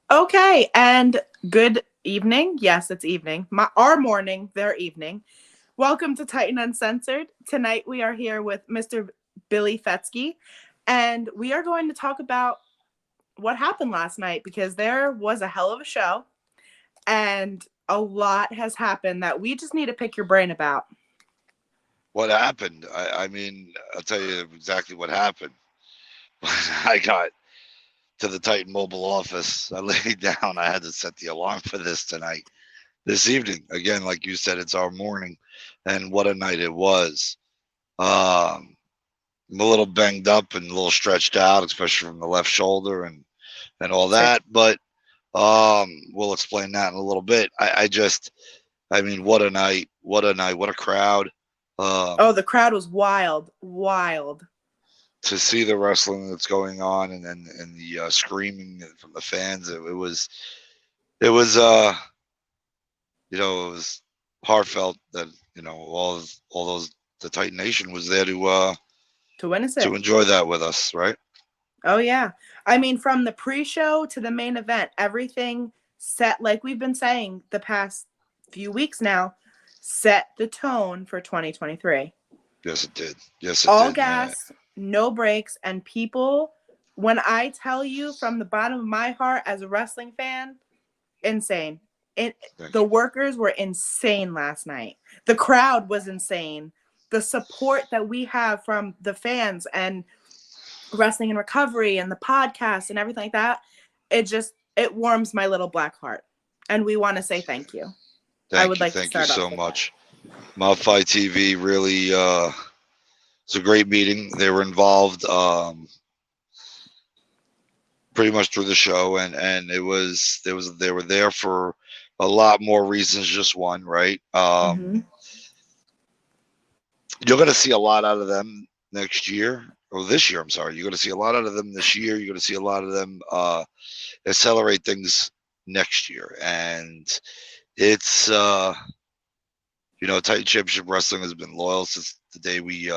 Okay, and good evening. Yes, it's evening. Our morning, their evening. Welcome to Titan Uncensored. Tonight we are here with Mr. Billy Fetzke, and we are going to talk about what happened last night because there was a hell of a show, and a lot has happened that we just need to pick your brain about. What happened? I'll tell you exactly what happened. I got to the Titan Mobile office. I laid down. I had to set the alarm for this tonight. This evening, again, like you said, it's our morning. And what a night it was. I'm a little banged up and a little stretched out, especially from the left shoulder and all Sure. that. But we'll explain that in a little bit. What a night. What a night. What a crowd. Oh, Um, the crowd was wild, wild. to see the wrestling that's going on and the screaming from the fans, it was it was heartfelt that all those the Titan Nation was there To witness to it. enjoy that with us, right? Oh yeah. I mean, from the pre-show to the main event, everything set like we've been saying the past few weeks now, set the tone for 2023. Yes, it did. Yes, it All did, man. gas, no brakes, and people, when I tell you from the bottom of my heart as a wrestling fan, insane. Thank The you. workers were insane last night. The crowd was insane. The support that we have from the fans and Wrestling in Recovery and the podcast and everything like that, it warms my little black heart. And we want to say thank you. I would like to Thank you start off so with that. much. Mouthfly TV really it's a great meeting. They were involved pretty much through the show, and they were there for a lot more reasons, just one, right? Mm-hmm. You're going to see a lot out of them next year or this year. I'm sorry. You're going to see a lot out of them this year. You're going to see a lot of them accelerate things next year, and it's Titan Championship Wrestling has been loyal since the day we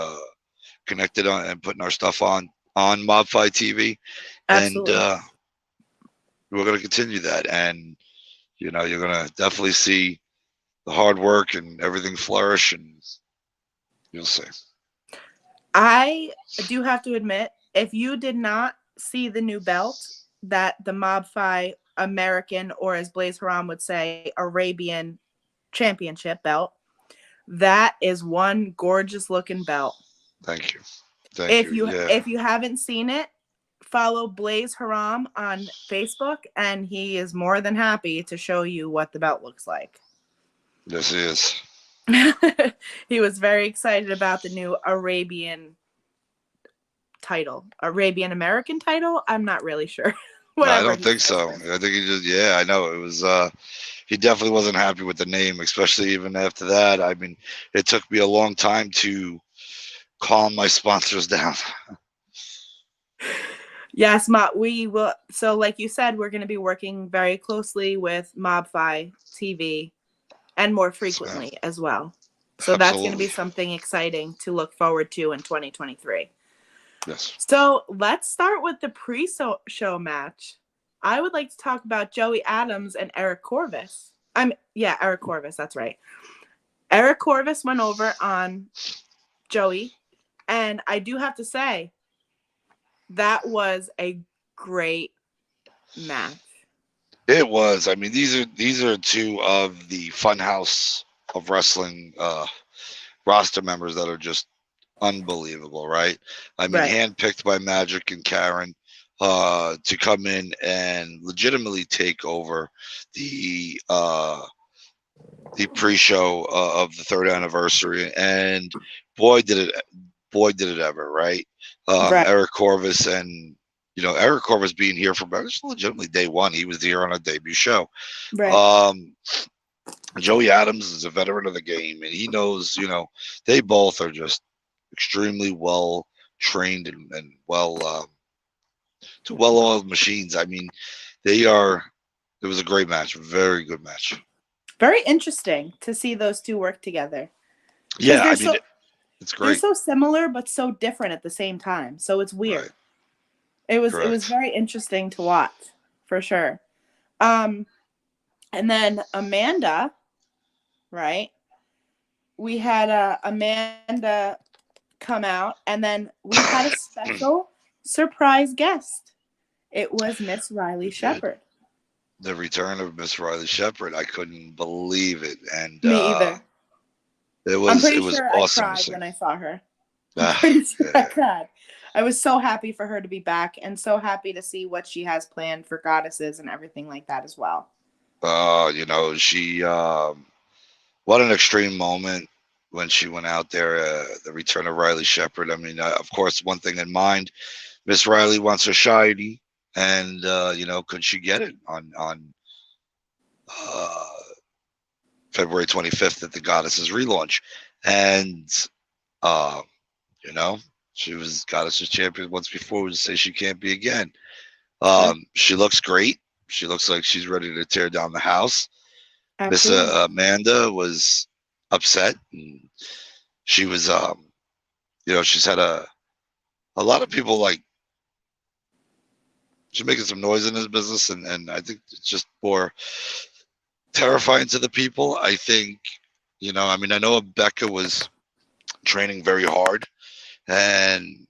connected on and putting our stuff on Mobfi TV, and Absolutely. we're going to continue that. And you're going to definitely see the hard work and everything flourish, and you'll see. I do have to admit, if you did not see the new belt that the Mob Fi American, or as Blaze Haram would say, Arabian championship belt, that is one gorgeous looking belt. Thank you. Thank If you. you Yeah. if you haven't seen it, follow Blaze Haram on Facebook, and he is more than happy to show you what the belt looks like. This is. He was very excited about the new Arabian American title. I'm not really sure. No, I Whatever don't he think says so. it is. I think he just, yeah, I know. It was, he definitely wasn't happy with the name, especially even after that. I mean, it took me a long time to calm my sponsors down. Yes, Mob. We will. So, like you said, we're going to be working very closely with MobFi TV and more So, frequently as well. So that's going to be absolutely. something exciting to look forward to in 2023. Yes. So let's start with the pre-show match. I would like to talk about Joey Adams and Eric Corvus. Eric Corvus. That's right. Eric Corvus went over on Joey, and I do have to say that was a great match. It was. I mean, these are two of the funhouse of wrestling roster members that are just unbelievable, right? I mean, Right. handpicked by Magic and Karen to come in and legitimately take over the uh, the pre-show of the third anniversary, and boy did it, boy did it ever, right? Right. Eric Corvus and Eric Corvus being here for legitimately day one. He was here on a debut show. Right. Um, Joey Adams is a veteran of the game, and he knows. They both are just extremely well trained and well-oiled machines. I mean, they are. It was a great match, very good match. Very interesting to see those two work together because Yeah, I mean, it's they're great. so similar but so different at the same time. So it's Right, weird. It was correct. very interesting to watch, for sure. Um, and then Amanda, right? We had Amanda come out, and then we had a special surprise guest. It was Miss Riley We did. Shepard. The return of Miss Riley Shepard. I couldn't believe it, and Me either. it I'm was pretty it was sure I awesome to cried see. when I saw her. I'm Ah, pretty sure I yeah. cried. I was so happy for her to be back and so happy to see what she has planned for goddesses and everything like that as well. She what an extreme moment when she went out there. The return of Riley Shepard. I mean, of course, one thing in mind, Miss Riley wants her shiny, and could she get it on uh, February 25th at the Goddesses relaunch? And uh, you know, she was Goddesses champion once before. We just say she can't be again. True. She looks great. She looks like she's ready to tear down the house. Miss Absolutely. Amanda was upset, and she was, she's had a lot of people like she's making some noise in this business, and I think it's just more terrifying to the people. I think, I mean, I know Becca was training very hard, and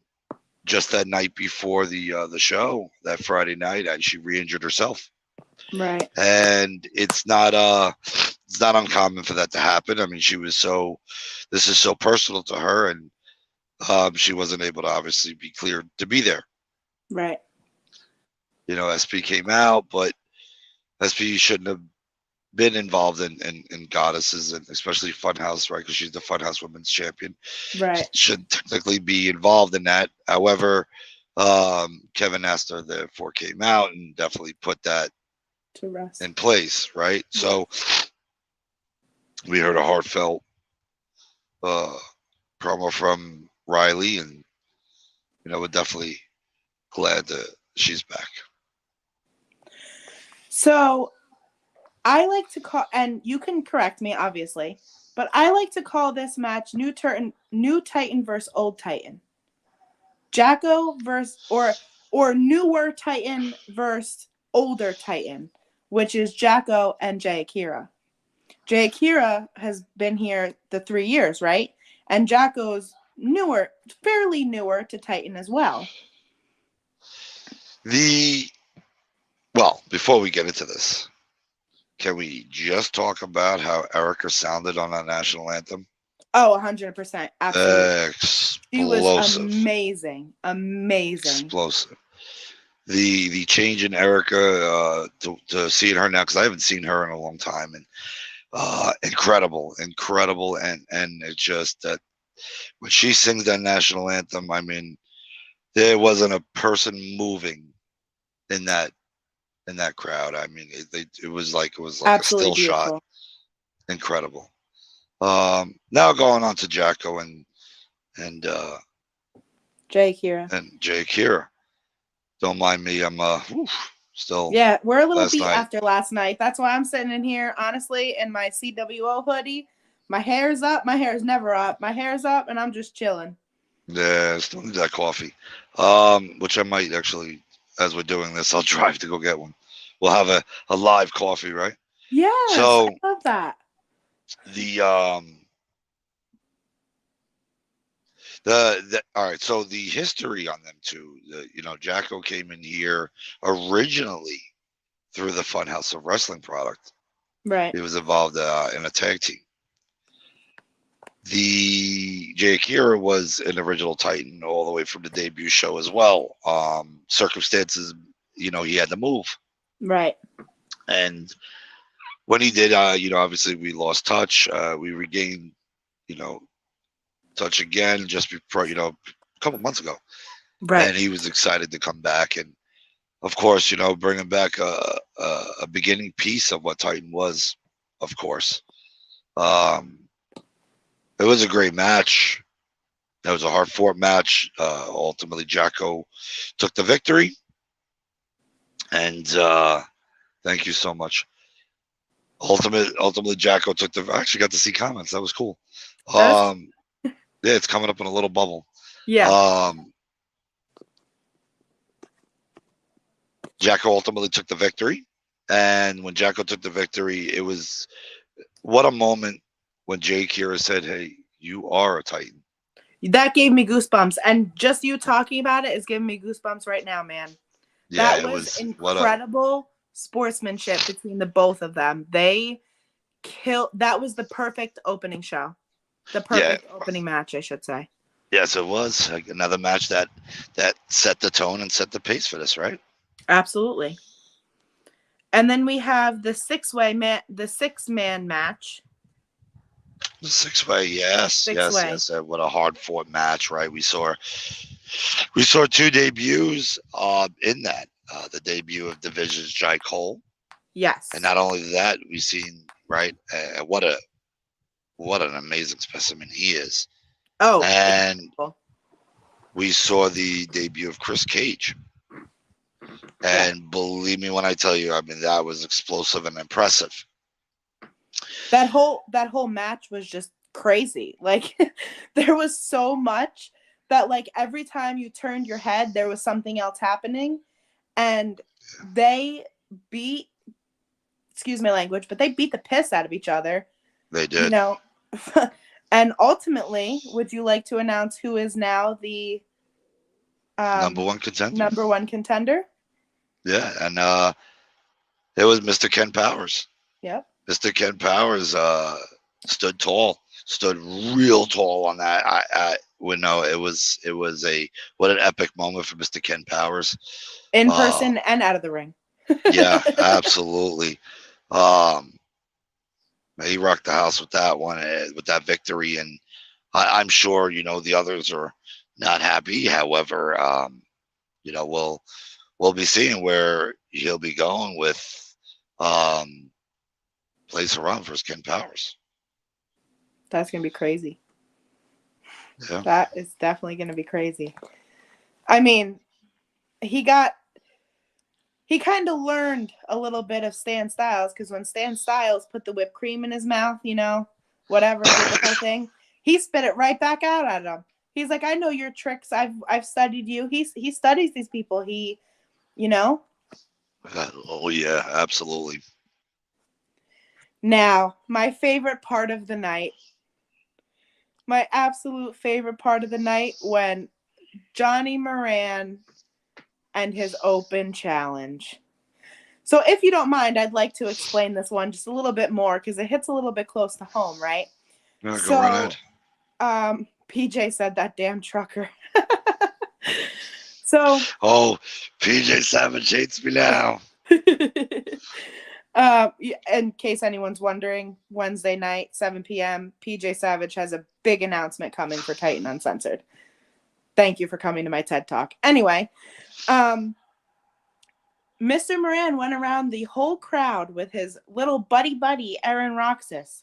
just that night before the show, that Friday night, and she re-injured herself, Right. and it's not uncommon for that to happen. I mean, this is so personal to her, and she wasn't able to obviously be cleared to be there. Right. SP came out, but SP shouldn't have been involved in goddesses, and especially Funhouse, right? Because she's the Funhouse Women's Champion. Right. Should technically be involved in that. However, Kevin Astor therefore came out and definitely put that To rest. in place, right? So we heard a heartfelt uh, promo from Riley, and we're definitely glad that she's back. So I like to call, and you can correct me, obviously, but I like to call this match New Titan versus Old Titan. Jacko versus or newer Titan versus older Titan, which is Jacko and Jay Akira. Jay Akira has been here the 3 years, right? And Jacko's newer, fairly newer to Titan as well. Before we get into this, can we just talk about how Erica sounded on that national anthem? Oh, 100%. Absolutely. She was Explosive. amazing. Amazing. Explosive. The change in Erica to seeing her now, because I haven't seen her in a long time, and incredible, and it's just that when she sings that national anthem, I mean, there wasn't a person moving in that crowd. I mean, it was like a Absolutely still shot. beautiful. Incredible. Now going on to Jacko and Jay Akira. and Jay Kira. Don't mind me. I'm still Yeah, we're a little last beat night. after last night. That's why I'm sitting in here, honestly, in my CWO hoodie. My hair's up. My hair's never up. My hair's up, and I'm just chilling. Yeah, still need that coffee. Which I might actually, as we're doing this, I'll drive to go get one. We'll have a live coffee, right? Yes, So I love that. the the all right. So the history on them too. Jacko came in here originally through the Funhouse of Wrestling product. Right. He was involved in a tag team. The Jay Akira was an original Titan all the way from the debut show as well. Circumstances, he had to move, Right. and when he did, obviously we lost touch. We regained, you know, touch again just before, a couple months ago, Right. and he was excited to come back, and of course, bringing back a beginning piece of what Titan was, of course. Um, it was a great match. It was a hard fought match. Ultimately, Jacko took the victory, and thank you so much. Ultimately, Jacko took the. I actually got to see comments. That was cool. That's Yeah, it's coming up in a little bubble. yeah. Jacko ultimately took the victory, And when Jacko took the victory, it was what a moment when Jay Kira said, "Hey, you are a Titan." That gave me goosebumps. And just you talking about it is giving me goosebumps right now, man. Yeah, That it was was what a incredible sportsmanship between the both of them. They killed. That was the perfect opening show. The yeah. perfect opening match, I should say. Yes, it was like another match that set the tone and set the pace for this, right? Absolutely. And then we have the 6-man match. The 6 way, yes, Six yes, way. yes. What a hard fought match, right? We saw two debuts in that. The debut of Division's Jai Cole, and Yes. not only that, we've seen right what an amazing specimen he is, Oh, and incredible. we saw the debut of Chris Cage. Yeah. And believe me when I tell you, I mean that was explosive and impressive. That whole match was just crazy. Like there was so much that like every time you turned your head there was something else happening, and they beat, excuse my language, but they beat the piss out of each other, They you did. know. And ultimately, would you like to announce who is now the Number um one contender. number 1 contender? Yeah, and it was Mr. Ken Powers. Yep. Mr. Ken Powers stood tall, stood real tall on that. I would know it was a what an epic moment for Mr. Ken Powers. In Uh, person and out of the ring. yeah, absolutely. Um, he rocked the house with that one, with that victory, and I'm sure the others are not happy. However, we'll be seeing where he'll be going with um, place around for his Ken Powers. That's going to be crazy. Yeah. That is definitely going to be crazy. I mean, he got he kind of learned a little bit of Stan Styles, because when Stan Styles put the whipped cream in his mouth, whatever, did the whole thing, he spit it right back out at him. He's like, I know your tricks. I've studied you. He studies these people. You know. Oh yeah, absolutely. Now, my favorite part of the night, my absolute favorite part of the night, when Johnny Moran and his open challenge. So, if you don't mind, I'd like to explain this one just a little bit more because it hits a little bit close to home, right? Yeah, go right So, ahead. PJ said that damn trucker. So, Oh, PJ Savage hates me now. in case anyone's wondering, Wednesday night, 7 p.m., PJ Savage has a big announcement coming for Titan Uncensored. Thank you for coming to my TED Talk. Anyway, Mr. Moran went around the whole crowd with his little buddy, Aaron Roxas.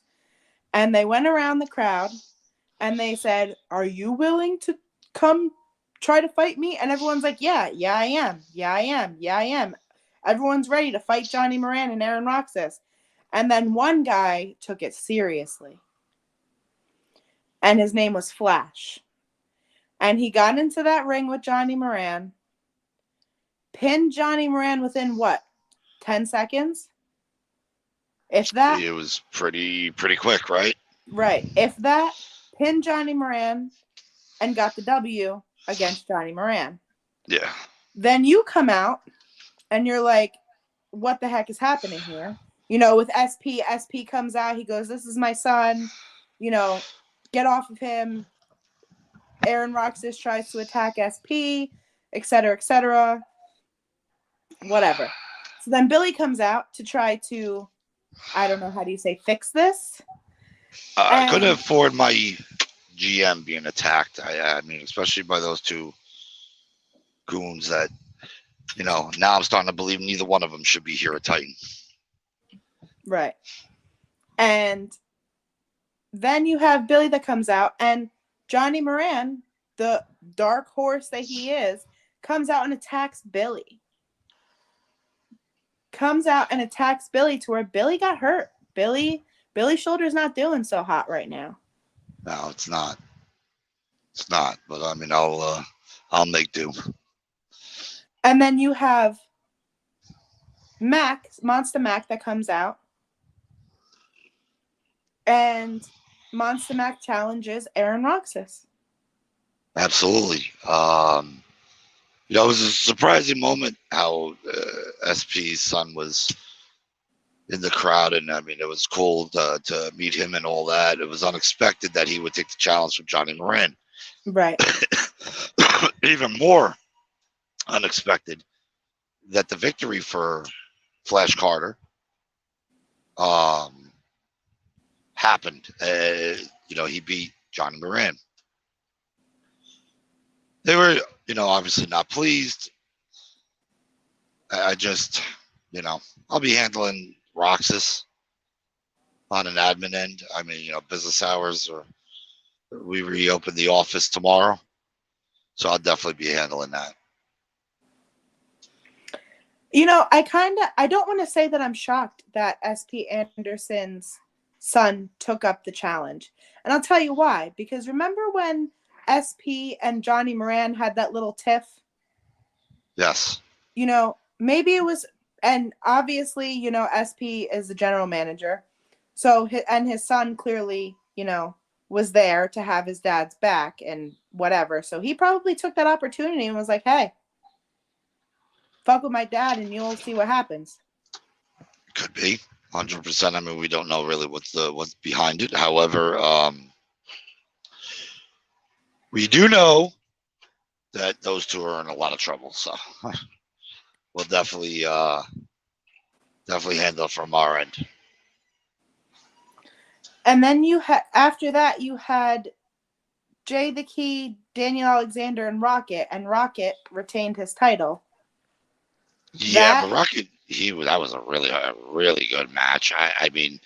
And they went around the crowd and they said, "Are you willing to come try to fight me?" And everyone's like, "Yeah, I am. Yeah, I am. Yeah, I am." Everyone's ready to fight Johnny Moran and Aaron Roxas. And then one guy took it seriously. And his name was Flash. And he got into that ring with Johnny Moran, pinned Johnny Moran within what? 10 seconds? If that, It was pretty quick, right? right. If that, pinned Johnny Moran and got the W against Johnny Moran. Yeah. Then you come out and you're like, what the heck is happening here? With SP comes out, he goes, "This is my son, get off of him." Aaron Roxas tries to attack SP, etc., etc., whatever. So then Billy comes out to try to, I don't know, how do you say, fix this? I couldn't And afford my GM being attacked. I mean, especially by those two goons that now I'm starting to believe neither one of them should be here at Titan. right. And then you have Billy that comes out, and Johnny Moran, the dark horse that he is, comes out and attacks Billy. To where Billy got hurt. Billy's shoulder's not doing so hot right now. No, it's not. It's not. But I mean, I'll make do. And then you have Monster Mac that comes out, and Monster Mac challenges Aaron Roxas. Absolutely. It was a surprising moment how SP's son was in the crowd, and I mean, it was cool to meet him and all that. It was unexpected that he would take the challenge from Johnny Moran. Right. Even more unexpected that the victory for Flash Carter um, happened. He beat Johnny Moran. They were, obviously not pleased. I just, I'll be handling Roxas on an admin end. I mean, business hours, or we reopen the office tomorrow, so I'll definitely be handling that. I don't want to say that I'm shocked that SP Anderson's son took up the challenge. And I'll tell you why. Because remember when SP and Johnny Moran had that little tiff? Yes. Maybe it was, and obviously, SP is the general manager. So, and his son clearly, was there to have his dad's back and whatever. So he probably took that opportunity and was like, hey, fuck with my dad and you'll see what happens. Could be 100%. I mean, we don't know really what's behind it. However, we do know that those two are in a lot of trouble. So we'll definitely handle it from our end. And then after that you had Jay the Key, Daniel Alexander, and Rocket retained his title. Yeah, but Rocket, that was a really good match. I mean,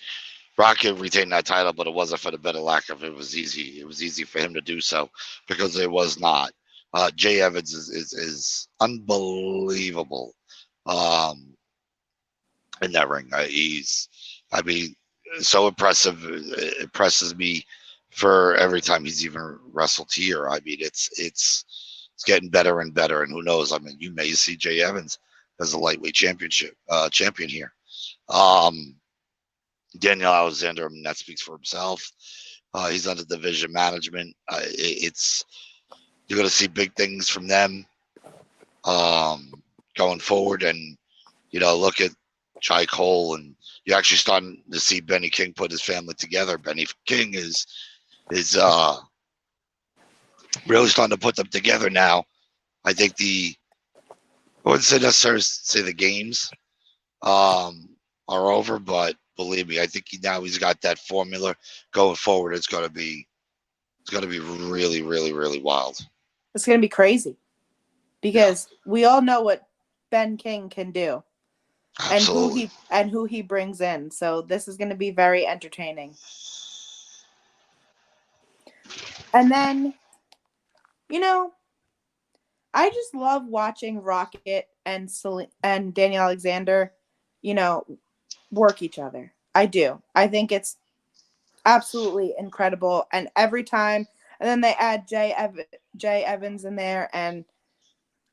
Rocket retained that title, but it wasn't for the better lack of it was easy. It was easy for him to do so because it was not. Jay Evans is unbelievable in that ring. He's, I mean, so impressive. It impresses me for every time he's even wrestled here. I mean, it's getting better and better. And who knows? I mean, you may see Jay Evans as a lightweight champion here. Daniel Alexander, I mean, that speaks for himself. He's under division management. You're going to see big things from them going forward. And, look at Chai Cole, and you're actually starting to see Benny King put his family together. Benny King is really starting to put them together now. I think I wouldn't say necessarily say the games are over, but believe me, I think now he's got that formula going forward. It's going to be really, really, really wild. It's going to be crazy because we all know what Ben King can do. Absolutely. And who he brings in. So this is going to be very entertaining. And then, I just love watching Rocket and Daniel Alexander, work each other. I do. I think it's absolutely incredible. And every time, and then they add Jay Evans in there, and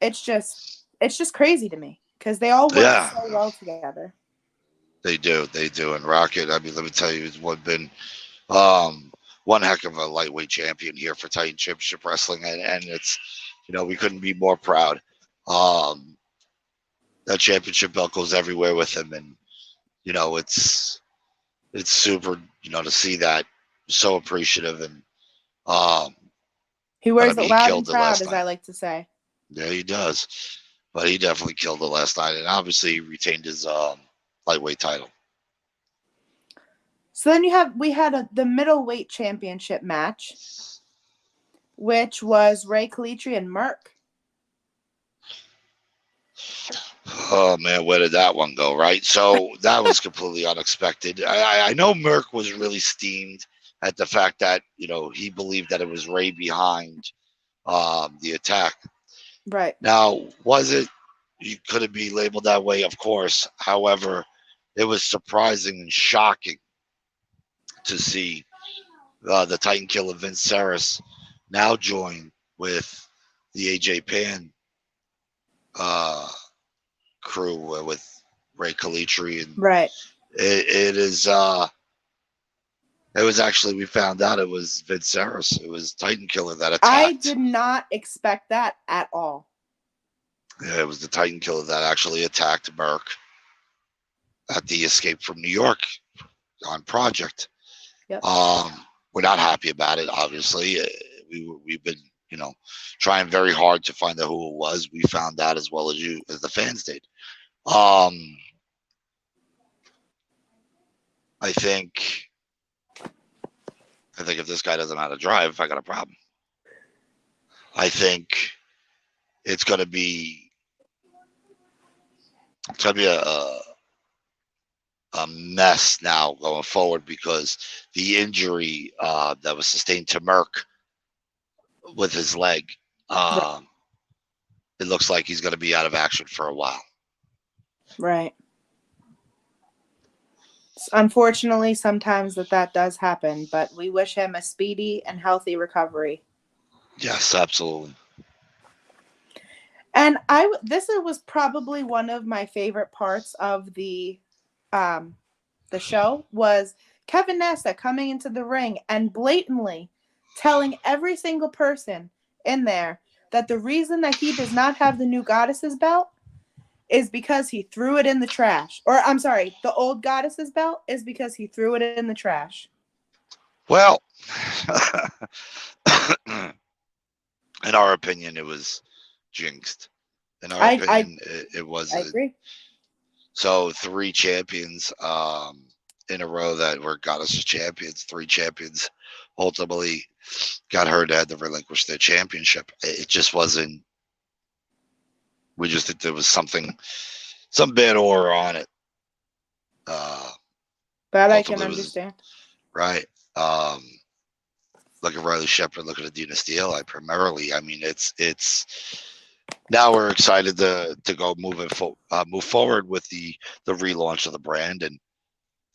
it's just crazy to me because they all work so well together. They do, and Rocket. I mean, let me tell you, he's been one heck of a lightweight champion here for Titan Championship Wrestling, and it's we couldn't be more proud. That championship belt goes everywhere with him, and it's super to see that. So appreciative, and he wears it loud and proud, as I like to say. Yeah, he does, but he definitely killed it last night, and obviously he retained his lightweight title. So then we had the middleweight championship match, which was Ray Kalitri and Merck. Oh man, where did that one go? Right, so that was completely unexpected. I know Merck was really steamed at the fact that he believed that it was Ray behind the attack. Right. Now, was it? Could it be labeled that way? Of course. However, it was surprising and shocking to see the Titan Killer Vince Saris now join with the AJ Pan crew with Ray Calitri, and Right. it is. It was actually, we found out it was Vinceris. It was Titan Killer that I attacked. did not expect that at all. Yeah, it was the Titan Killer that actually attacked Merck at the Escape from New York on Project. Yep. We're not happy about it. Obviously, we've been trying very hard to find out who it was. We found out as well as the fans did. I think if this guy doesn't know how to drive, I got a problem. I think it's gonna be a mess now going forward, because the injury that was sustained to Merck with his leg, Right. it looks like he's going to be out of action for a while. Right. Unfortunately, sometimes that does happen, but we wish him a speedy and healthy recovery. Yes, absolutely. And this was probably one of my favorite parts of the show was Kevin Nesta coming into the ring and blatantly telling every single person in there that the reason that he does not have the new Goddess's belt is because he threw it in the trash. Or, I'm sorry, the old Goddess's belt is because he threw it in the trash. Well, in our opinion, it was jinxed. In our opinion, it was. I agree. So 3 champions in a row that were Goddess champions, 3 champions ultimately got hurt, had to relinquish their championship. It just wasn't. We just think there was some bad aura on it. But I can understand. Right. Look at Riley Shepard. Look at Adina Steele. Primarily, I mean, it's now we're excited to go move forward with the relaunch of the brand, and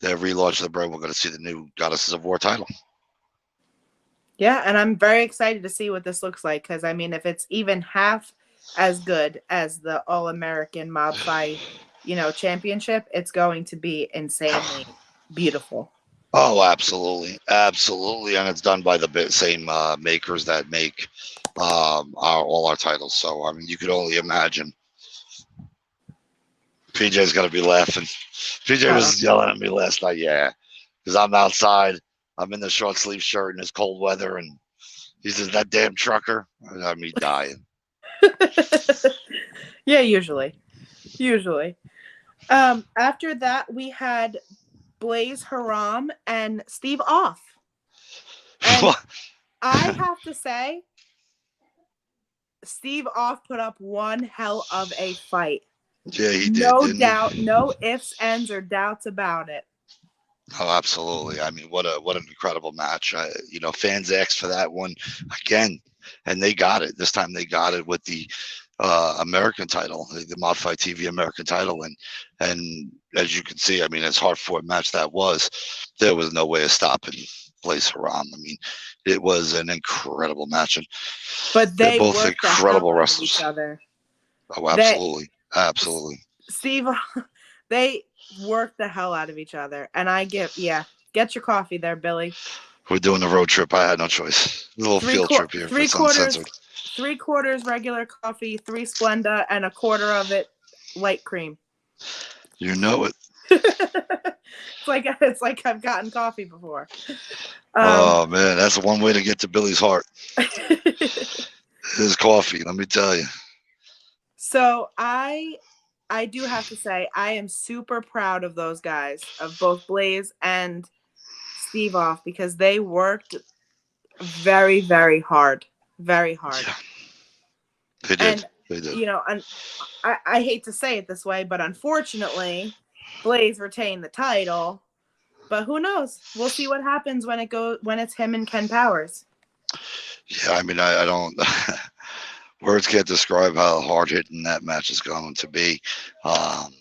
the relaunch of the brand. We're going to see the new Goddesses of War title. Yeah, and I'm very excited to see what this looks like, because I mean, if it's even half as good as the All-American Mob Fight, championship, it's going to be insanely beautiful. Oh, absolutely, absolutely, and it's done by the same makers that make all our titles. So I mean, you could only imagine. PJ's gonna be laughing. PJ was yelling at me last night, yeah, because I'm outside. I'm in the short sleeve shirt in this cold weather, and he says, "That damn trucker," and I'm me dying. Yeah, usually. After that, we had Blaze Haram and Steve Off. And I have to say, Steve Off put up one hell of a fight. Yeah, he did. No doubt, no ifs, ands, or doubts about it. Oh, absolutely. I mean, what an incredible match. Fans asked for that one again, and they got it. This time they got it with the American title, the Mob Fight TV American title, and as you can see, I mean, as hard-fought match that was, there was no way of stopping Blaze Haram. I mean, it was an incredible match, but they're both incredible wrestlers. Each other. Oh, absolutely, absolutely. Steve, they work the hell out of each other, and get your coffee there, Billy. We're doing a road trip. I had no choice. A little field trip here. 3/4 regular coffee, 3 Splenda, and 1/4 of it light cream. You know it. It's like I've gotten coffee before. Oh man, that's one way to get to Billy's heart. His coffee, let me tell you. So I do have to say, I am super proud of those guys, of both Blaze and Steve Off, because they worked very, very hard. Very hard. Yeah. They did. And I hate to say it this way, but unfortunately, Blaze retained the title. But who knows? We'll see what happens when it's him and Ken Powers. Yeah, I mean, I don't. Words can't describe how hard hitting that match is going to be. And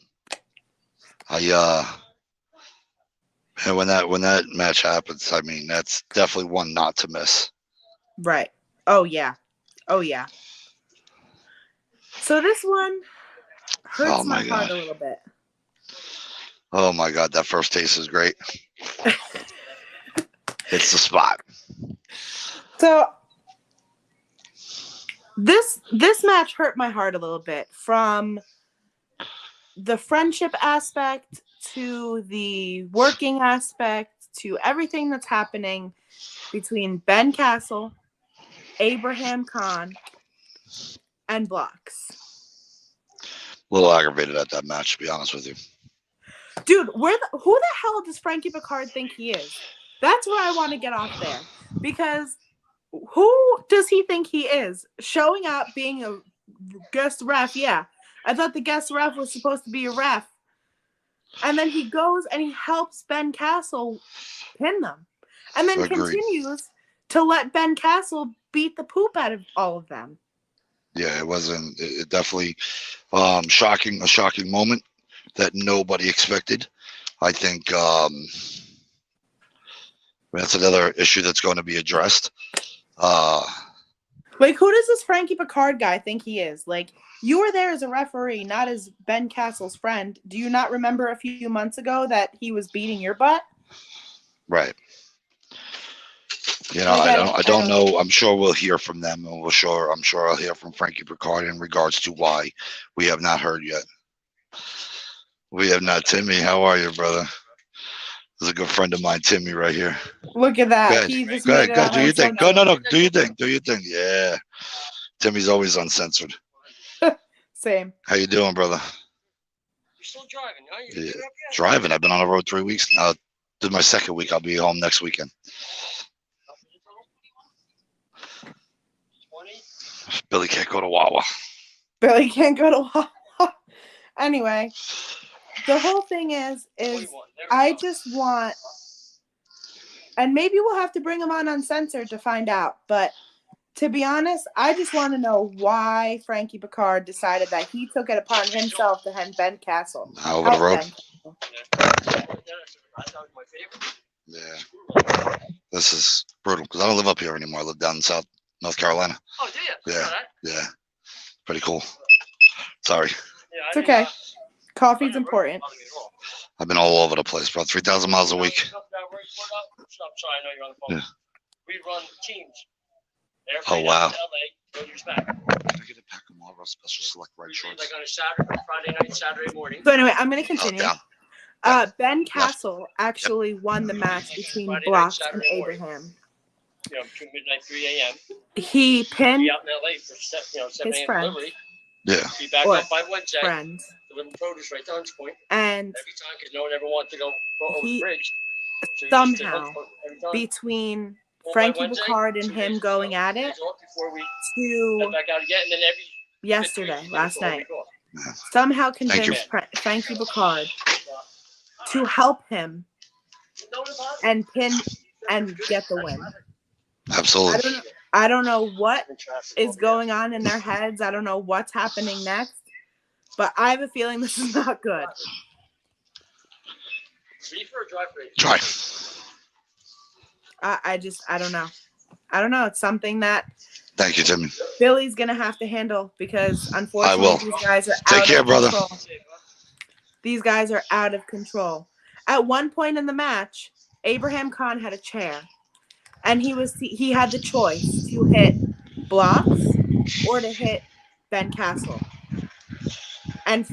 when that match happens, I mean, that's definitely one not to miss. Right. Oh yeah. So this one hurts my heart a little bit. Oh my God, that first taste is great. It's the spot. So this match hurt my heart a little bit, from the friendship aspect to the working aspect to everything that's happening between Ben Castle, Abraham Khan, and Blocks. A little aggravated at that match, to be honest with you. Dude, who the hell does Frankie Picard think he is? That's where I want to get off there. Because who does he think he is? Showing up, being a guest ref, yeah. I thought the guest ref was supposed to be a ref. And then he goes and he helps Ben Castle pin them. And then Agreed. continues to let Ben Castle beat the poop out of all of them. Yeah, it wasn't. It definitely a shocking moment that nobody expected. I think that's another issue that's going to be addressed. Like, who does this Frankie Picard guy think he is? Like, you were there as a referee, not as Ben Castle's friend. Do you not remember a few months ago that he was beating your butt? Right. You know, I don't know. I'm sure we'll hear from them, and I'm sure I'll hear from Frankie Picard in regards to why we have not heard yet. We have not. Timmy, how are you, brother? This is a good friend of mine, Timmy, right here. Look at that. Go ahead. He just Go made ahead. Go. it Do your thing. Go. uncensored. No. Do your thing. Do your thing. Yeah. Timmy's always uncensored. Same. How you doing, brother? You're still driving, huh? Yeah. Driving. I've been on the road 3 weeks now. This is my second week. I'll be home next weekend. 20? Billy can't go to Wawa. Billy can't go to Wawa. Anyway, the whole thing is 21. I just want, and maybe we'll have to bring him on uncensored to find out, but to be honest, I just want to know why Frankie Picard decided that he took it upon himself to hand Ben Castle. Over the road. Yeah. This is brutal because I don't live up here anymore. I live down in South North Carolina. Oh, do you? Yeah. Yeah. Pretty cool. Sorry. It's okay. Coffee's important. I've been all over the place, about 3,000 miles a week. Yeah. We run teams. Oh, wow. LA, go back. Can I get a pack of Marlboro Special Select Red Shorts? Like on a Saturday, Friday night, Saturday morning. So anyway, I'm going to continue. Down. Ben Castle actually won the match between Friday Blocks night, and Saturday Abraham. You know, between midnight, 3 a.m. He pinned Be out in LA for 7 his a.m. friend. delivery. Yeah. Be back Or up by Wednesday. friends. Delivering produce right to Hunts Point. And every time, because no one ever wanted to go over the bridge. So somehow, between Frankie Picard and him going at it to back out again, and then yesterday, last night, somehow convinced Frankie Picard to help him and pin and get the win. Absolutely. I don't know what is going on in their heads. I don't know what's happening next, but I have a feeling this is not good. Try. I don't know. I don't know. It's something that Thank you, Timmy. Billy's gonna have to handle because unfortunately these guys are Take care, brother. Control. These guys are out of control. At one point in the match, Abraham Khan had a chair, and he had the choice to hit Blocks or to hit Ben Castle. And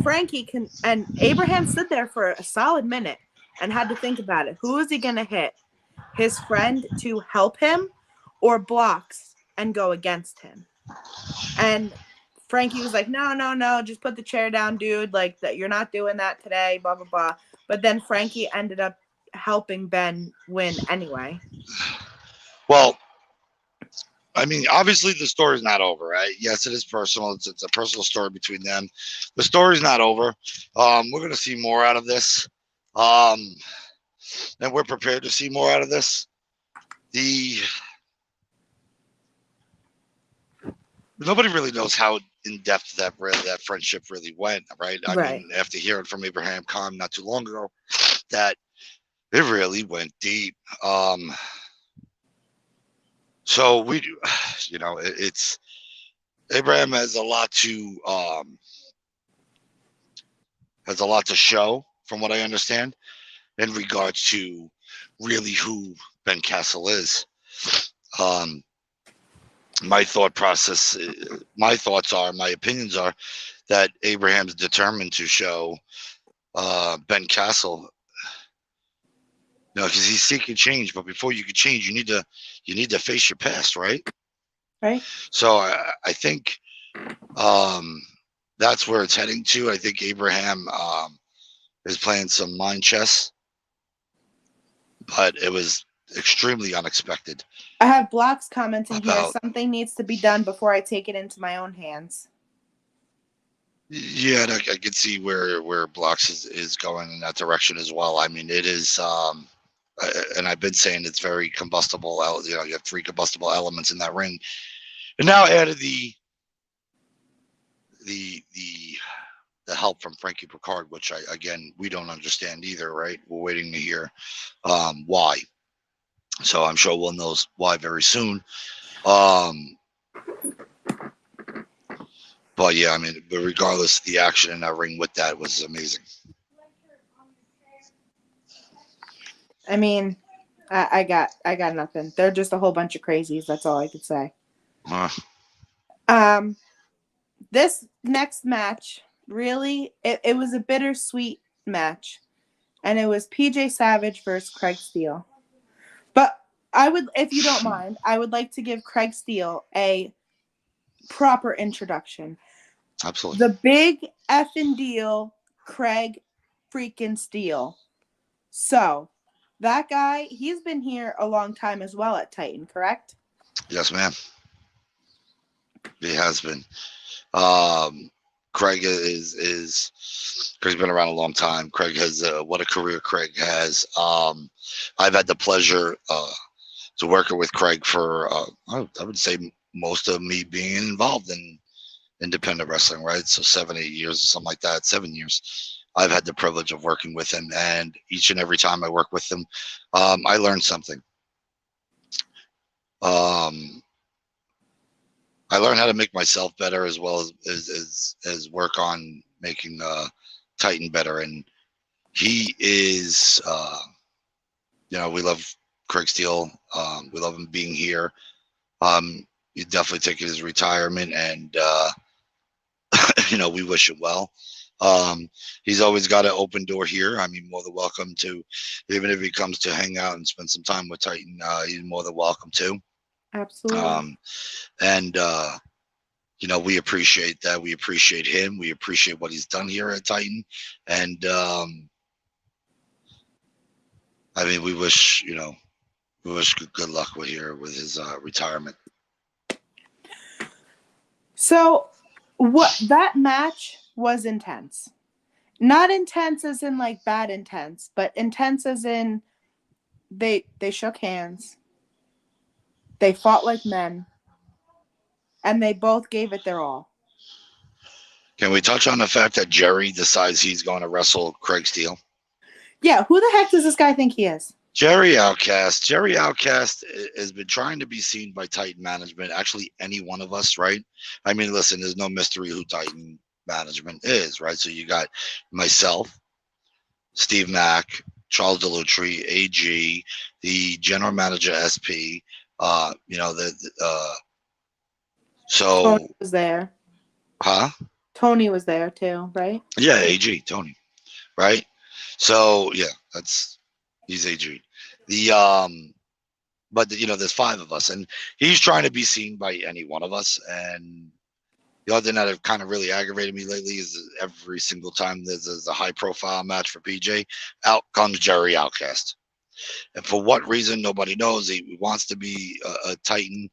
and Abraham stood there for a solid minute and had to think about it. Who is he gonna hit? His friend to help him, or Blocks and go against him? And Frankie was like, no, just put the chair down, dude. Like, that you're not doing that today, blah, blah, blah. But then Frankie ended up helping Ben win anyway. Well, I mean, obviously the story's not over, right? Yes, it is personal. It's a personal story between them. The story's not over. We're going to see more out of this. And we're prepared to see more out of this. Nobody really knows how in depth that friendship really went, right? I mean, after hearing from Abraham Khan not too long ago, that it really went deep. So we do, it's Abraham has a lot to show from what I understand, in regards to really who Ben Castle is. Um, my thoughts are, my opinions are that Abraham's determined to show Ben Castle, because he's seeking change. But before you can change, you need to face your past, right? Right. So I think that's where it's heading to. I think Abraham is playing some mind chess, but it was extremely unexpected. I have Blocks commenting here. About Something needs to be done before I take it into my own hands. Yeah, and I can see where Blocks is going in that direction as well. I mean, it is, and I've been saying it's very combustible. You know, you have 3 combustible elements in that ring, and now added the help from Frankie Picard, which we don't understand either, right? We're waiting to hear why. So I'm sure we'll know why very soon. But yeah, I mean, but regardless, the action in that ring with that was amazing. I mean, I got nothing. They're just a whole bunch of crazies. That's all I could say. This next match, really, it was a bittersweet match. And it was PJ Savage versus Craig Steele. But if you don't mind, I would like to give Craig Steele a proper introduction. Absolutely. The big effing deal, Craig freaking Steele. So, that guy, he's been here a long time as well at Titan, correct? Yes, ma'am. He has been. Craig Craig's been around a long time. Craig has what a career Craig has. I've had the pleasure to working with Craig for I would say most of me being involved in independent wrestling, right? So 7, 8 years, something like that. 7 years. I've had the privilege of working with him, and each and every time I work with him, I learn something. I learned how to make myself better, as well as work on making Titan better. And he is, we love Craig Steele. We love him being here. He's definitely taking his retirement, and we wish him well. He's always got an open door here. I mean, more than welcome to, even if he comes to hang out and spend some time with Titan, he's more than welcome to. Absolutely. And we appreciate that. We appreciate him. We appreciate what he's done here at Titan. And I mean, we wish good luck with his retirement. So that match was intense. Not intense as in like bad intense, but intense as in they shook hands. They fought like men. And they both gave it their all. Can we touch on the fact that Jerry decides he's going to wrestle Craig Steele? Yeah, who the heck does this guy think he is? Jerry Outcast. Jerry Outcast has been trying to be seen by Titan management. Actually, any one of us, right? I mean, listen, there's no mystery who Titan management is, right? So you got myself, Steve Mack, Charles Delutri, AG, the general manager SP. So Tony was there. Huh? Tony was there too, right? Yeah, AG, Tony. Right? So yeah, he's AG. But there's 5 of us, and he's trying to be seen by any one of us. And the other thing that have kind of really aggravated me lately is every single time there's a high profile match for PJ, out comes Jerry Outcast. And for what reason, nobody knows. He wants to be a Titan.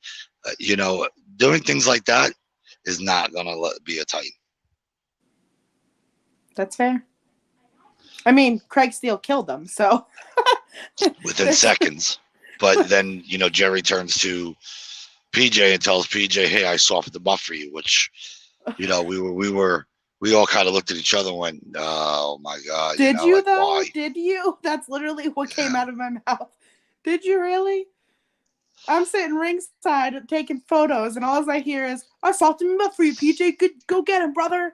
Doing things like that is not going to be a Titan. That's fair. I mean, Craig Steele killed them, so. Within seconds. But then, Jerry turns to PJ and tells PJ, hey, I softened the buff for you, which, we all kind of looked at each other and went, oh my God. Did you though? Why? Did you? That's literally what came out of my mouth. Did you really? I'm sitting ringside taking photos, and all I hear is, I softened him up for you, PJ. Good, go get him, brother.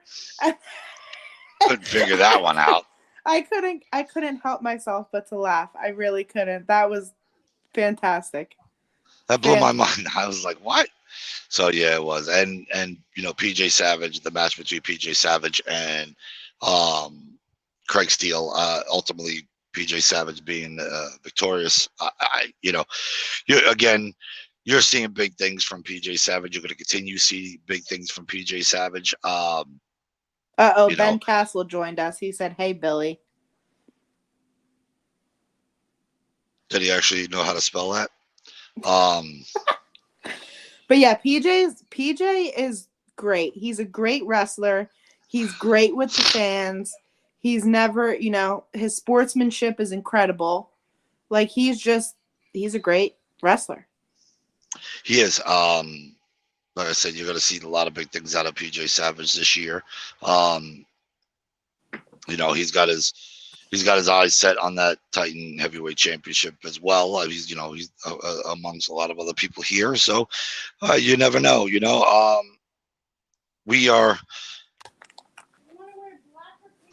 Couldn't figure that one out. I couldn't help myself but to laugh. I really couldn't. That was fantastic. That blew my mind. I was like, what? So yeah, it was. And PJ Savage, the match between PJ Savage and Craig Steele, ultimately PJ Savage being victorious. You're seeing big things from PJ Savage. You're going to continue to see big things from PJ Savage. Ben Castle joined us. He said, "Hey, Billy." Did he actually know how to spell that? But yeah, PJ is great. He's a great wrestler. He's great with the fans. He's never, his sportsmanship is incredible. Like he's a great wrestler. He is. Like I said, you're going to see a lot of big things out of PJ Savage this year. He's got his eyes set on that Titan Heavyweight Championship as well. He's amongst a lot of other people here, so you never know. We are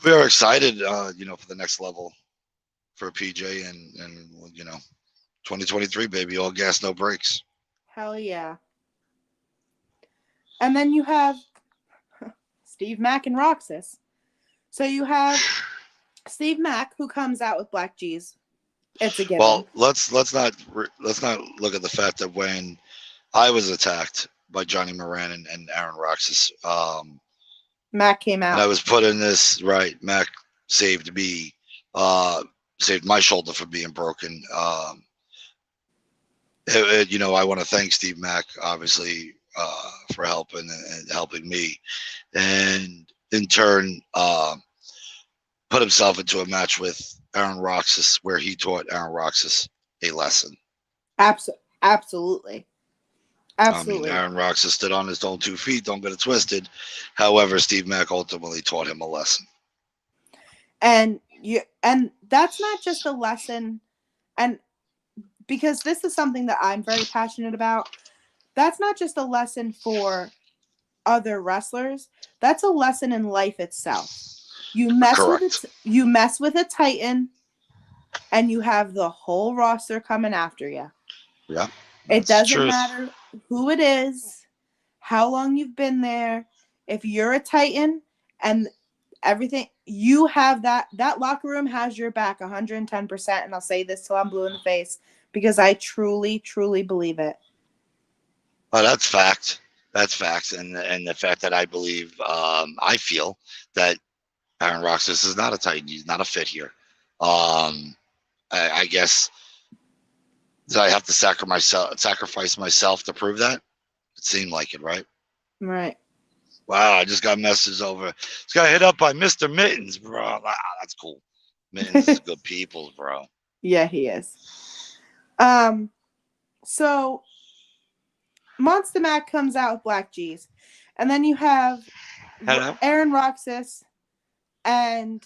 excited, for the next level for PJ and 2023, baby, all gas, no brakes. Hell yeah! And then you have Steve Mack and Roxas. So you have Steve Mack, who comes out with Black G's. It's a given. Well, let's not look at the fact that when I was attacked by Johnny Moran and Aaron Roxas, Mack came out. And I was put in this, right. Mack saved me, saved my shoulder from being broken. I want to thank Steve Mack, obviously, for helping me, and in turn, put himself into a match with Aaron Roxas, where he taught Aaron Roxas a lesson. Absolutely. I mean, Aaron Roxas stood on his own 2 feet. Don't get it twisted. However, Steve Mack ultimately taught him a lesson. And that's not just a lesson, and because this is something that I'm very passionate about. That's not just a lesson for other wrestlers. That's a lesson in life itself. You mess with a Titan, and you have the whole roster coming after you. Yeah. It doesn't matter who it is, how long you've been there. If you're a Titan and everything, you have that locker room has your back 110%. And I'll say this till I'm blue in the face because I truly, truly believe it. Well, that's fact. That's facts. And the fact that I believe, I feel that Aaron Roxas is not a Titan. He's not a fit here. I guess, did I have to sacrifice myself to prove that? It seemed like it, right? Right. Wow, I just got a message over. Just got hit up by Mr. Mittens, bro. That's cool. Mittens is good people, bro. Yeah, he is. So Monster Mac comes out with Black G's. And then you have Aaron Roxas and,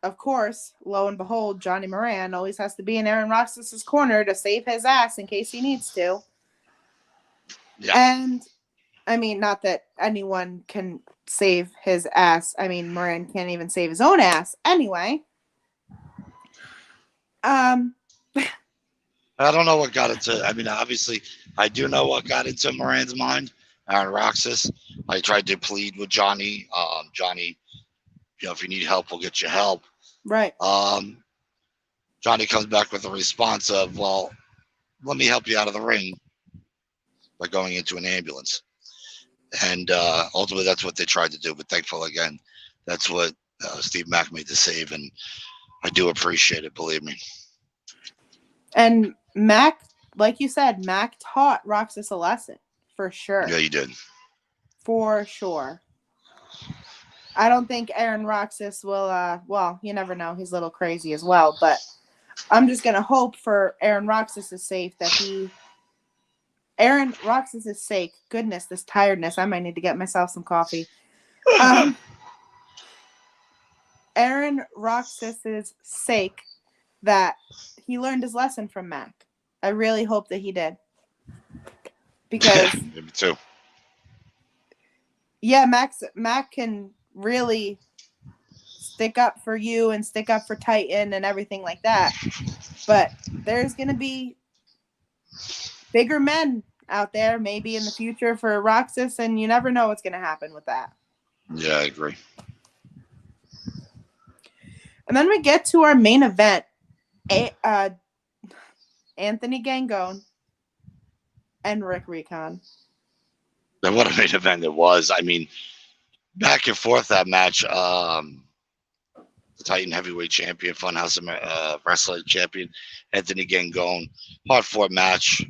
of course, lo and behold, Johnny Moran always has to be in Aaron Roxas's corner to save his ass in case he needs to. Yeah. And, I mean, not that anyone can save his ass. I mean, Moran can't even save his own ass. Anyway. I don't know what got into. I mean, obviously, I do know what got into Moran's mind. Aaron Roxas. I tried to plead with Johnny. Johnny, if you need help, we'll get you help. Right. Johnny comes back with a response of, well, let me help you out of the ring by going into an ambulance. And ultimately, that's what they tried to do. But thankfully, again, that's what Steve Mack made the save. And I do appreciate it, believe me. And Mac, like you said, Mac taught Roxas a lesson, for sure. Yeah, he did. For sure. I don't think Aaron Roxas will, well, you never know. He's a little crazy as well. But I'm just going to hope for Aaron Roxas' sake that Aaron Roxas' sake, goodness, this tiredness. I might need to get myself some coffee. Aaron Roxas' sake that he learned his lesson from Mac. I really hope that he did. Because me too. Yeah, Mac can really stick up for you and stick up for Titan and everything like that. But there's going to be bigger men out there maybe in the future for Roxas, and you never know what's going to happen with that. Yeah, I agree. And then we get to our main event. Anthony Gangone and Rick Recon. And what a main event it was. I mean, back and forth that match. The Titan Heavyweight Champion, Funhouse Wrestling Champion, Anthony Gangone. Hard-fought match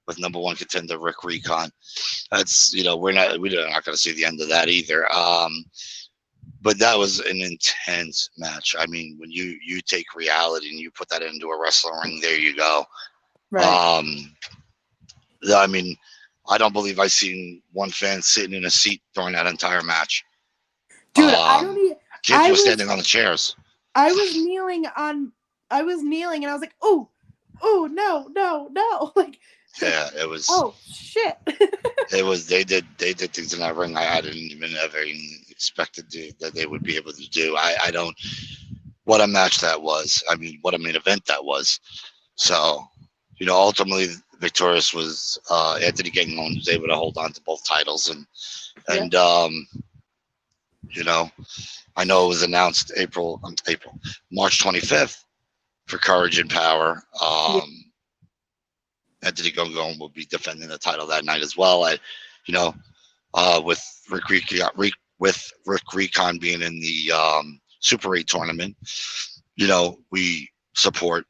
with number one contender Rick Recon. That's, we're not going to see the end of that either. But that was an intense match. I mean, when you take reality and you put that into a wrestling ring, there you go. Right. I mean, I don't believe I seen one fan sitting in a seat during that entire match. Dude, I don't even. Kids were standing on the chairs. I was kneeling and I was like, oh, no. Like, yeah, it was. Oh shit. It was. They did things in that ring I didn't even ever expected that they would be able to do. I don't. What a match that was. I mean, what a main event that was. So, ultimately victorious was Anthony Gangone, who was able to hold on to both titles, and I know it was announced March 25th for Courage and Power. Anthony Gangone will be defending the title that night as well. With Rick Recon being in the Super 8 tournament, we support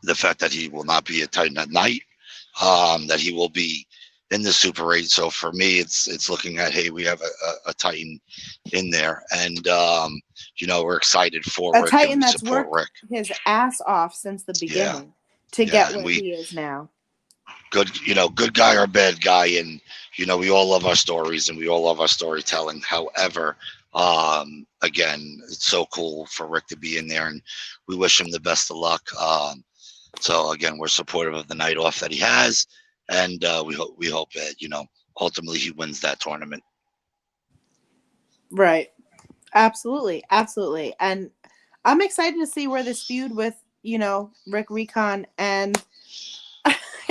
the fact that he will not be a Titan at night, that he will be in the Super 8. So for me, it's looking at, hey, we have a Titan in there, and we're excited for a Rick, Titan and we that's support worked Rick. his ass off since the beginning to get where he is now. Good guy or bad guy, and we all love our stories and we all love our storytelling. However, again, it's so cool for Rick to be in there, and we wish him the best of luck. So again, we're supportive of the night off that he has, and we hope that ultimately he wins that tournament. Right. Absolutely. And I'm excited to see where this feud with Rick Recon and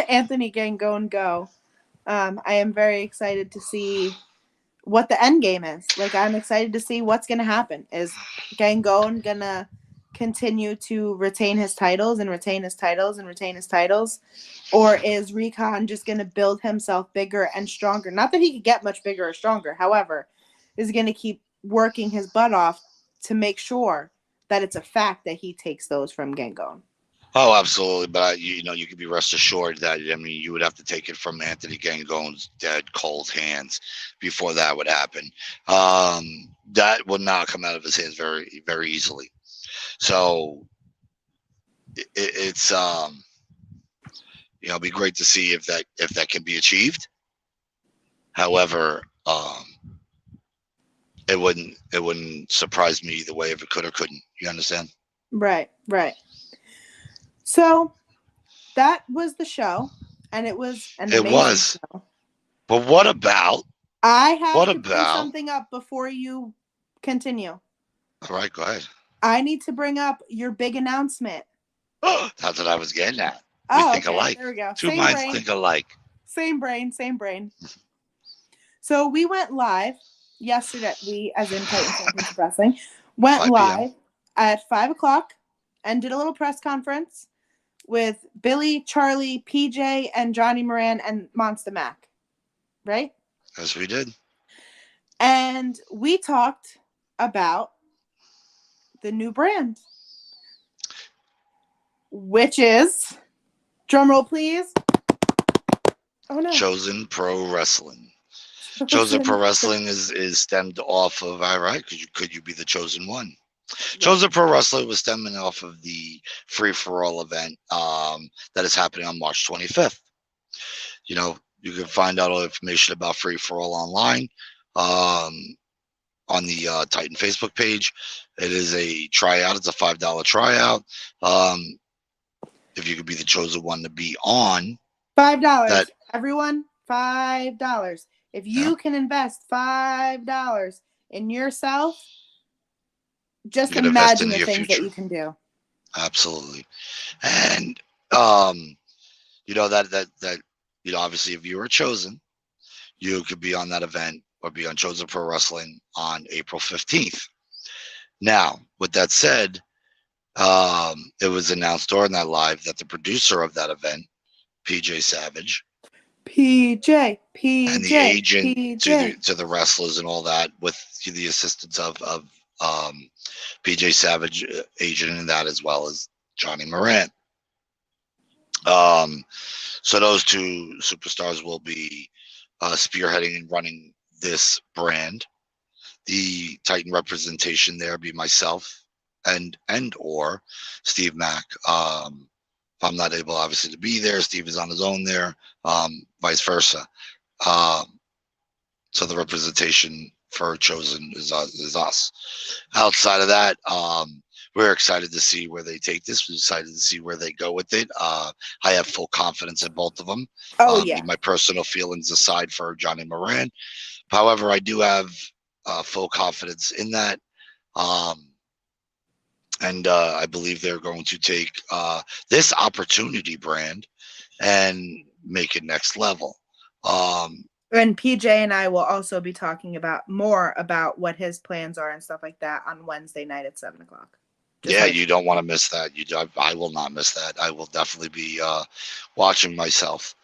Anthony Gangone go. I am very excited to see what the end game is. Like, I'm excited to see what's going to happen. Is Gangone going to continue to retain his titles and retain his titles and retain his titles? Or is Recon just going to build himself bigger and stronger? Not that he could get much bigger or stronger. However, is going to keep working his butt off to make sure that it's a fact that he takes those from Gangone. Oh, absolutely. But you can be rest assured that, you would have to take it from Anthony Gangone's dead cold hands before that would happen. That would not come out of his hands very, very easily. So it's it'd be great to see if that can be achieved. However, it wouldn't surprise me either way if it could or couldn't. You understand? Right. So that was the show, and it was an amazing show. But what about? I have to bring something up before you continue. All right, go ahead. I need to bring up your big announcement. That's what I was getting at. We think alike. There we go. Two minds think alike. Same brain. So we went live yesterday. We, as in Titan Championship Wrestling, went live at 5:00 and did a little press conference with Billy, Charlie, PJ, and Johnny Moran and Monster Mac. Right? Yes, we did. And we talked about the new brand, which is, drumroll please. Oh no. Chosen Pro Wrestling. Chosen Pro Wrestling is stemmed off of, all right, could you be the chosen one? Right. Chosen Pro Wrestling was stemming off of the Free for All event that is happening on March 25th. You can find out all the information about Free for All online on the Titan Facebook page. It is a tryout. It's a $5 tryout. If you could be the chosen one to be on, $5. Everyone, $5. If you can invest $5 in yourself, just You can invest imagine into the your things that future. you can do. Absolutely. And you know that you know, obviously if you were chosen, you could be on that event or be on Chosen Pro Wrestling on April 15th. Now, with that said, it was announced during that live that the producer of that event, PJ Savage, PJ, and the PJ, agent PJ. to the wrestlers and all that, with the assistance of PJ Savage, agent in that, as well as Johnny Moran. So those two superstars will be spearheading and running this brand. The Titan representation there be myself and or Steve Mack. If I'm not able, obviously, to be there, Steve is on his own there. Vice versa. So the representation for Chosen is us. Outside of that, we're excited to see where they take this. We're excited to see where they go with it. I have full confidence in both of them. Oh yeah. My personal feelings aside for Johnny Moran. However, I do have full confidence in that. And I believe they're going to take this opportunity brand and make it next level. And PJ and I will also be talking about more about what his plans are and stuff like that on Wednesday night at 7 o'clock. Yeah, you don't want to miss that. I will not miss that. I will definitely be watching myself.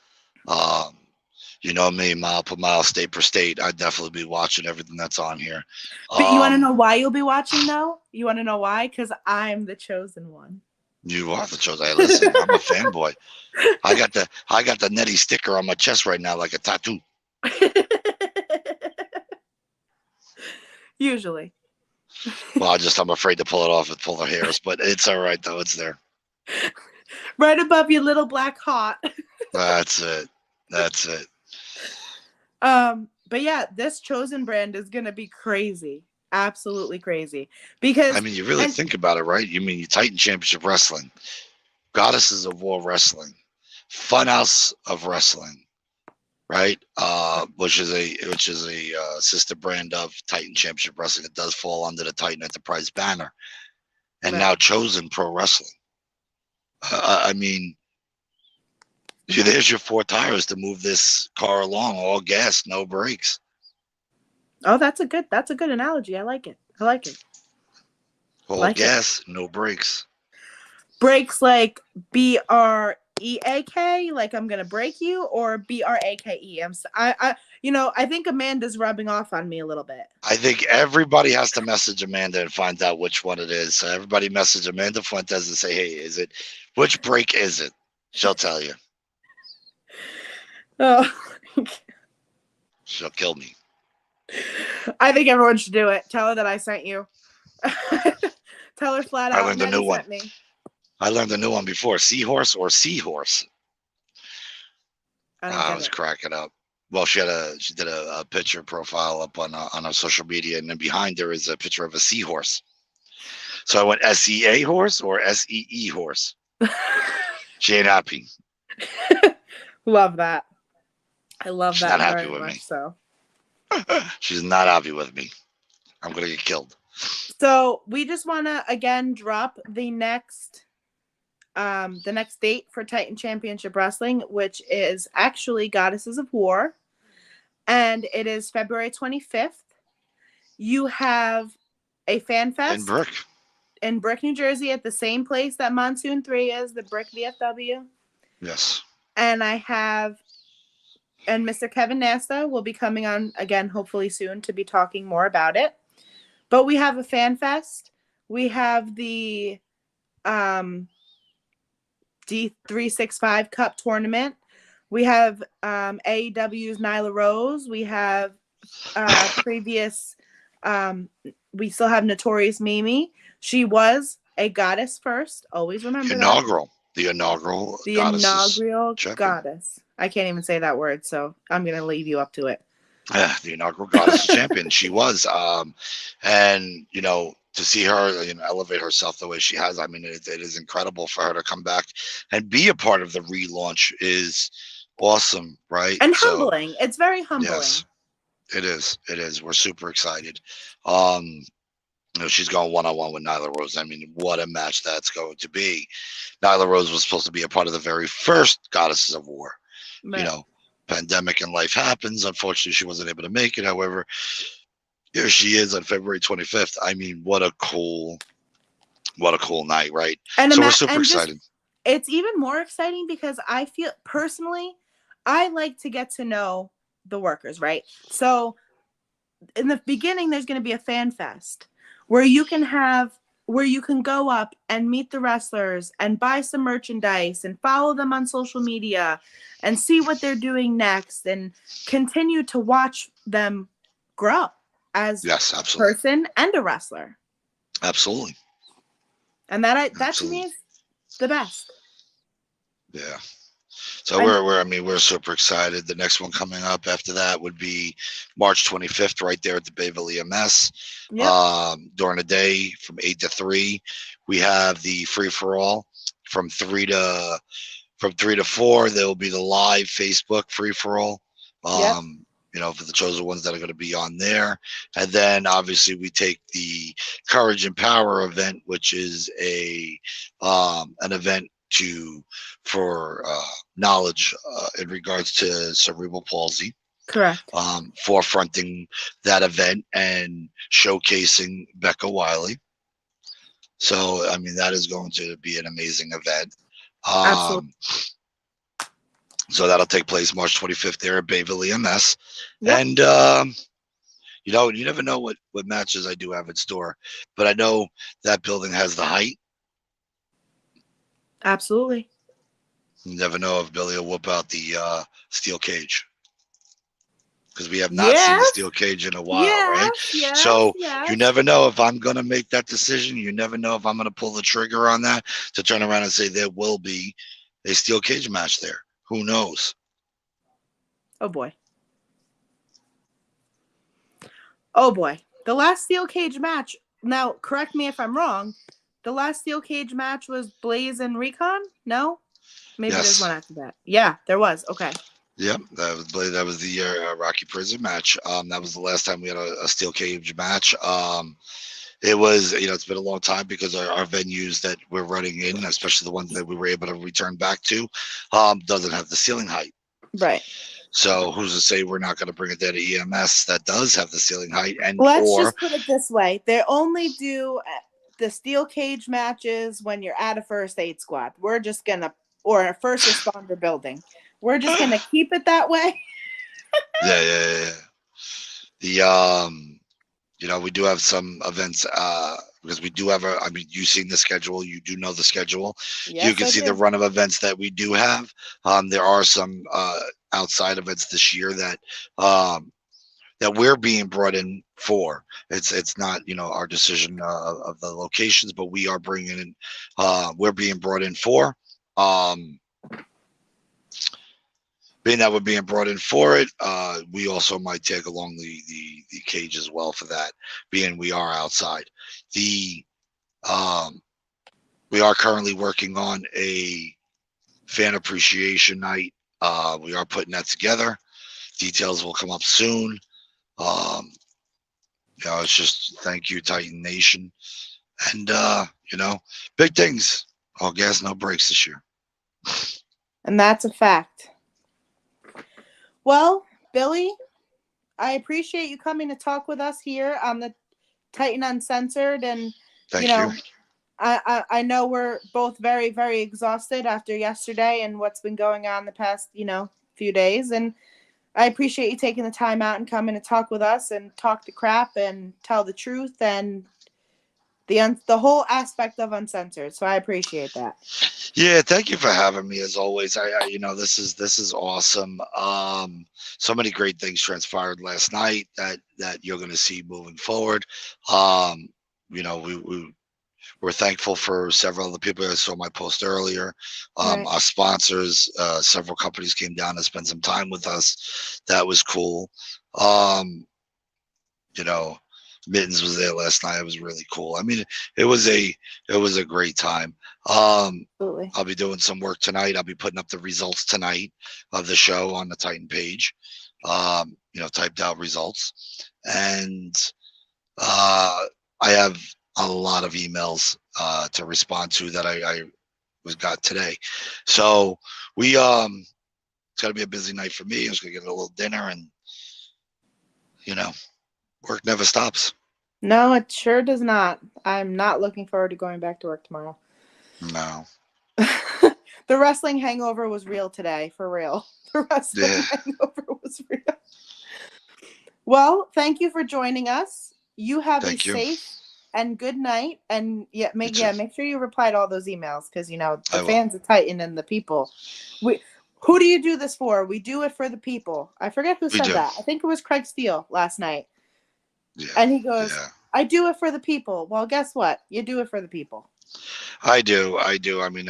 You know me, mile per mile, state per state. I'd definitely be watching everything that's on here. But you want to know why you'll be watching, though? You want to know why? Because I'm the chosen one. You are the chosen. Hey, listen, I'm a fanboy. I got the Nettie sticker on my chest right now, like a tattoo. Usually. Well, I'm afraid to pull it off and pull the hairs, but it's all right though. It's there. Right above your little black heart. That's it. But yeah, this Chosen brand is gonna be crazy. Absolutely crazy. Because I mean, you really think about it, right? You mean you Titan Championship Wrestling, Goddesses of War Wrestling, Funhouse of Wrestling, right? Which is a sister brand of Titan Championship Wrestling. It does fall under the Titan Enterprise banner, and right. now Chosen Pro Wrestling. I mean, there's your 4 tires to move this car along, all gas, no brakes. Oh, that's a good analogy. I like it. All like gas, no brakes. Brakes like BREAK, like I'm gonna break you, or BRAKE. I think Amanda's rubbing off on me a little bit. I think everybody has to message Amanda and find out which one it is. So everybody message Amanda Fuentes and say, hey, which brake is it? She'll tell you. Oh. She'll kill me. I think everyone should do it. Tell her that I sent you. Tell her flat out. I learned a new one. Me. I learned a new one before. Seahorse or seahorse? I was cracking up. Well, she did a picture profile up on her social media, and then behind her is a picture of a seahorse. So I went SEA horse or SEE horse. She ain't happy. Love that. I love She's that not happy very with much. me. So she's not happy with me. I'm gonna get killed. So we just want to again drop the next date for Titan Championship Wrestling, which is actually Goddesses of War, and it is February 25th. You have a fan fest in Brick, New Jersey, at the same place that Monsoon 3 is, the Brick VFW. Yes. And Mr. Kevin Nasta will be coming on again, hopefully soon, to be talking more about it. But we have a fan fest. We have the D365 Cup tournament. We have AEW's Nyla Rose. We have previous. We still have Notorious Mimi. She was a goddess first. Always remember that. The inaugural goddess. I can't even say that word, so I'm gonna leave you up to it. The inaugural goddess champion. She was, and to see her, elevate herself the way she has. I mean, it is incredible for her to come back and be a part of the relaunch. Is awesome, right? And humbling. It's very humbling. Yes, it is. We're super excited. She's going one-on-one with Nyla Rose. I mean, what a match that's going to be. Nyla Rose was supposed to be a part of the very first Goddesses of War. Right. Pandemic and life happens. Unfortunately, she wasn't able to make it. However, here she is on February 25th. I mean, what a cool night, right? And so we're super excited. It's even more exciting because I feel personally, I like to get to know the workers, right? So in the beginning, there's going to be a fan fest where you can go up and meet the wrestlers and buy some merchandise and follow them on social media and see what they're doing next and continue to watch them grow as a person and a wrestler. Absolutely. And that to me is the best. Yeah. So we're super excited. The next one coming up after that would be March 25th, right there at the Bayville EMS. Yep. During the day from 8 to 3, we have the free for all from 3 to 4. There will be the live Facebook free for all. Yep. For the chosen ones that are going to be on there. And then obviously we take the Courage and Power event, which is an event for knowledge in regards to cerebral palsy. Correct. Forefronting that event and showcasing Becca Wiley. So, I mean, that is going to be an amazing event. Absolutely. So that'll take place March 25th there at Bayville EMS. Yep. And, you never know what matches I do have in store. But I know that building has the height. Absolutely. You never know if Billy will whoop out the steel cage. Because we have not seen the steel cage in a while, right? Yes, so you never know if I'm going to make that decision. You never know if I'm going to pull the trigger on that to turn around and say there will be a steel cage match there. Who knows? Oh, boy. Oh, boy. The last steel cage match, now, correct me if I'm wrong, the last steel cage match was Blaze and Recon? No? Maybe there's one after that. Yeah, there was. Okay. Yep, that was the Rocky Prison match. That was the last time we had a steel cage match. It was, it's been a long time because our venues that we're running in, especially the ones that we were able to return back to, doesn't have the ceiling height. Right. So who's to say we're not going to bring it there to EMS that does have the ceiling height? And let's just put it this way: they only do the steel cage matches when you're at a first aid squad. We're just gonna, or a first responder building. We're just gonna keep it that way. Yeah. We do have some events because we do have you've seen the schedule. You do know the schedule. Yes, you can see the run of events that we do have. There are some outside events this year that we're being brought in for. It's not, our decision of the locations, but we are bringing in, we're being brought in for. Being that we're being brought in for it, we also might tag along the cage as well for that, being we are outside. We are currently working on a fan appreciation night. We are putting that together. Details will come up soon. It's just thank you, Titan Nation. And, big things. All gas, no brakes this year. And that's a fact. Well, Billy, I appreciate you coming to talk with us here on the Titan Uncensored. And, Thank you. I know we're both very, very exhausted after yesterday and what's been going on the past, few days. And I appreciate you taking the time out and coming to talk with us and talk the crap and tell the truth and the whole aspect of Uncensored. So I appreciate that. Yeah, thank you for having me as always. This is awesome. So many great things transpired last night that you're going to see moving forward. We're thankful for several of the people that saw my post earlier. Right. Our sponsors, several companies came down and spent some time with us. That was cool. Mittens was there last night. It was really cool. I mean, it was a great time. Absolutely. I'll be doing some work tonight. I'll be putting up the results tonight of the show on the Titan page. Typed out results. And I have a lot of emails to respond to that I got today. So we it's gonna be a busy night for me. I was gonna get a little dinner, and work never stops. No, it sure does not. I'm not looking forward to going back to work tomorrow. No. The wrestling hangover was real today, for real. The wrestling hangover was real. Well, thank you for joining us. You have a safe and good night, and make sure you reply to all those emails, because the fans of Titan and the people. Who do you do this for? We do it for the people. I forget who said that. I think it was Craig Steele last night. Yeah. And he goes, I do it for the people. Well, guess what? You do it for the people. I do. I mean,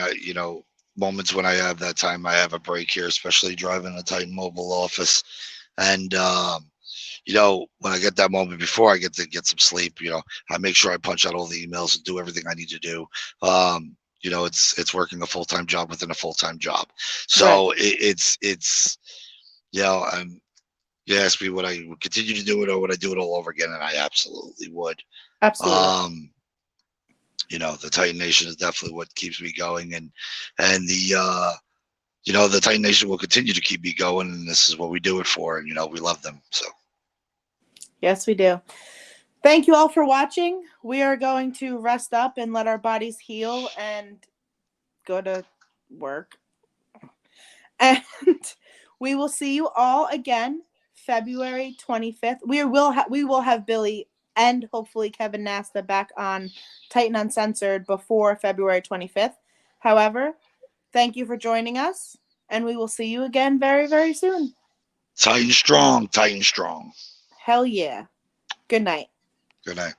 moments when I have that time, I have a break here, especially driving a Titan mobile office. And, when I get that moment before I get to get some sleep, I make sure I punch out all the emails and do everything I need to do. It's working a full-time job within a full-time job. So it's you asked me would I continue to do it or would I do it all over again, and I absolutely would. Absolutely. The Titan Nation is definitely what keeps me going, and the Titan Nation will continue to keep me going, and this is what we do it for, and we love them. So yes, we do. Thank you all for watching. We are going to rest up and let our bodies heal and go to work. And we will see you all again February 25th. We will have Billy and hopefully Kevin Nasta back on Titan Uncensored before February 25th. However, thank you for joining us, and we will see you again very, very soon. Titan strong, Titan strong. Hell yeah. Good night. Good night.